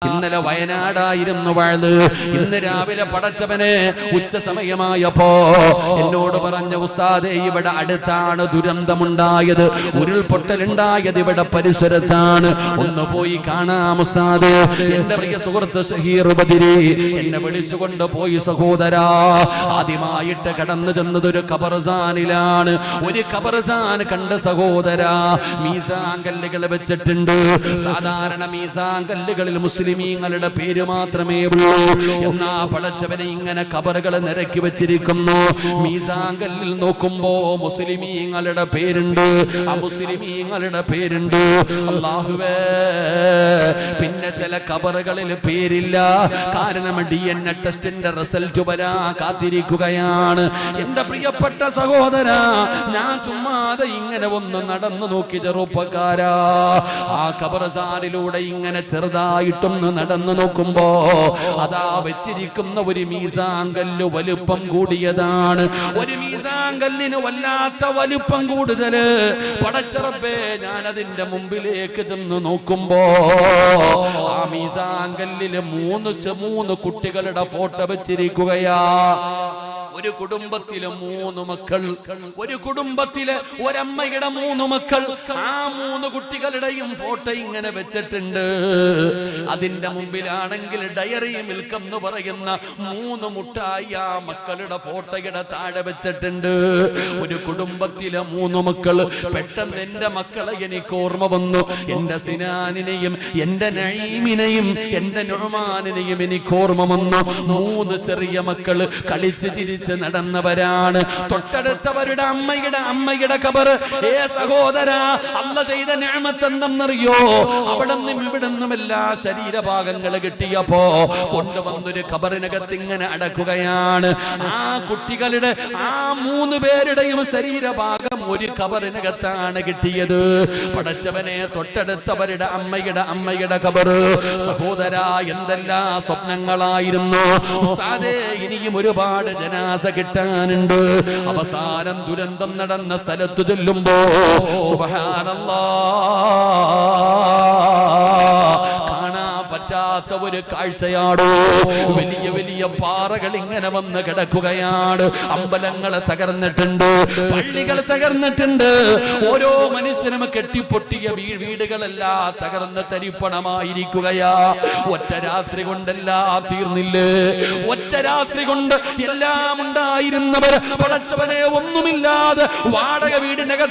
ഇന്നലെ വയനാടായിരുന്നു വാഴ്. ഇന്ന് രാവിലെ പടച്ചവനെ ഉച്ച സമയമായപ്പോ എന്നോട് പറഞ്ഞ ഉസ്താദേ, ഇവിടെ അടുത്താണ് ദുരന്തമുണ്ടായത്, ഉരുൾപൊട്ടലുണ്ടായത് ഇവിടെ പരിസരത്താണ്, ഒന്ന് പോയി കാണാം ഉസ്താദ്. എന്റെ പ്രിയ സുഹൃത്ത് ഷഹീർ ബദരി എന്നെ വിളിച്ചുകൊണ്ട് പോയി. സഹോദരാ, ആദ്യമായിട്ട് കടന്നു ചെന്നത് ഒരു ഖബർസ്ഥാനിലാണ്. ഒരു ഖബർസ്ഥാൻ കണ്ട സഹോദരാ, മീസാൻ കല്ലുകൾ വെച്ചിട്ടുണ്ട്. സാധാരണ മീസാൻ കല്ലുകളിൽ മുസ്ലിമീങ്ങളുടെ പേര് മാത്രമേ ഉള്ളൂ. എന്നാ പടച്ചവനെ ഇങ്ങനെ ഖബറുകൾ നിരക്കി വെച്ചിരിക്കുന്നു. മീസാൻ കല്ലിൽ നോക്കുമ്പോ മുസ്ലിമീങ്ങളുടെ പേരുണ്ട്, അമുസ്ലിമീങ്ങളുടെ പേരുണ്ട്. അല്ലാഹുവേ, പിന്നെ ചില ഖബറുകളിൽ പേരില്ല. കാരണം DNA ടെസ്റ്റിന്റെ റിസൾട്ട് വരാൻ കാത്തിരിക്കുകയാണ്. എന്റെ പ്രിയപ്പെട്ട സഹോദരാ, ഞാൻ ചുമ്മാതെ ഇങ്ങനെ ഒന്ന് നടന്നു നോക്കി. ചെറുപ്പക്കാരാ, ആ ഖബർസ്ഥാനിലൂടെ ഇങ്ങനെ ചെറുതായിട്ടൊന്ന് നടന്നു നോക്കുമ്പോ അതാ വെച്ചിരിക്കുന്ന ഒരു മീസാൻ കല്ല് വലുപ്പം കൂടിയതാണ്. ഒരു മീസാൻ കല്ലിന് വല്ലാത്ത വലുപ്പം കൂടുതല്. പടച്ചറബേ, ഞാൻ അതിന്റെ മുമ്പിലേക്ക് ചെന്ന് നോക്കുമ്പോ ആ മീസാൻ കല്ലില് മൂന്ന് കുട്ടികളുടെ ഫോട്ടോ വെച്ചിരിക്കുകയാ. ഒരു കുടുംബത്തിലെ 3 മക്കൾ, ഒരു കുടുംബത്തിലെ ഒരമ്മയുടെ 3 മക്കൾ. ആ 3 കുട്ടികളുടെയും ഫോട്ടോ ഇങ്ങനെ വെച്ചിട്ടുണ്ട്. അതിന്റെ മുമ്പിലാണെങ്കിൽ ഡയറി മിൽക്ക് എന്ന് പറയുന്ന 3 മുട്ടായി ആ മക്കളുടെ ഫോട്ടോയുടെ താഴെ വെച്ചിട്ടുണ്ട്. ഒരു കുടുംബത്തിലെ 3 മക്കൾ. പെട്ടെന്ന് എന്റെ മക്കളെ എനിക്ക് ഓർമ്മ വന്നു. എന്റെ സിനാനിനെയും എന്റെ നഈമിനെയും എന്റെ നുഅ്മാനിനെയും എനിക്ക് ഓർമ്മ വന്നു. 3 ചെറിയ മക്കൾ കളിച്ച് ചിരിച്ച് നടന്നവരാണ്. തൊട്ടടുത്തവരുടെ അമ്മയുടെ ഖബർ. സഹോദരാ, അല്ലാഹ് ചെയ്ത നിഅമത്ത് എന്തെന്നറിയോ? അവിടെ നിന്നും ഇവിടെ നിന്നും എല്ലാ ശരീരഭാഗങ്ങൾ കിട്ടിയപ്പോ കൊണ്ടുവന്നൊരു ഖബറിനകത്ത് ഇങ്ങനെ അടക്കുകയാണ്. ആ കുട്ടികളുടെ ആ 3 പേരുടെയും ശരീരഭാഗം ഒരു ഖബറിനകത്താണ് കിട്ടിയത്. പടച്ചവനെ, തൊട്ടടുത്തവരുടെ അമ്മയുടെ ഖബർ. സഹോദരാ, എന്തെല്ലാം സ്വപ്നങ്ങളായിരുന്നു. ഉസ്താദേ, ഇനിയും ഒരുപാട് ജനാസ കിട്ടാനുണ്ട്. അവസാനം ദുരന്തം നടന്ന സ്ഥലത്ത് ചെല്ലുമ്പോ സുബ്ഹാനല്ലാഹ്, കാണാൻ പറ്റാത്ത ഒരു കാഴ്ചയാടോ. വലിയ വലിയ പാറകൾ ഇങ്ങനെ വന്ന് കിടക്കുകയാണ്. അമ്പലങ്ങൾ തകർന്നിട്ടുണ്ട്, പള്ളികൾ തകർന്നിട്ടുണ്ട്. ഓരോ മനുഷ്യനും കെട്ടിപ്പൊട്ടിയ വീടുകളെല്ലാം തകർന്ന് തരിപ്പണമായിരിക്കുകയാ. ഒറ്റ രാത്രി കൊണ്ടെല്ലാം തീർന്നില്ലേ? ഒറ്റ രാത്രി കൊണ്ട് എല്ലാം ഉണ്ടായിരുന്നവർ പടച്ചവനെ ഒന്നുമില്ലാതെ വാടക വീടിനകത്ത്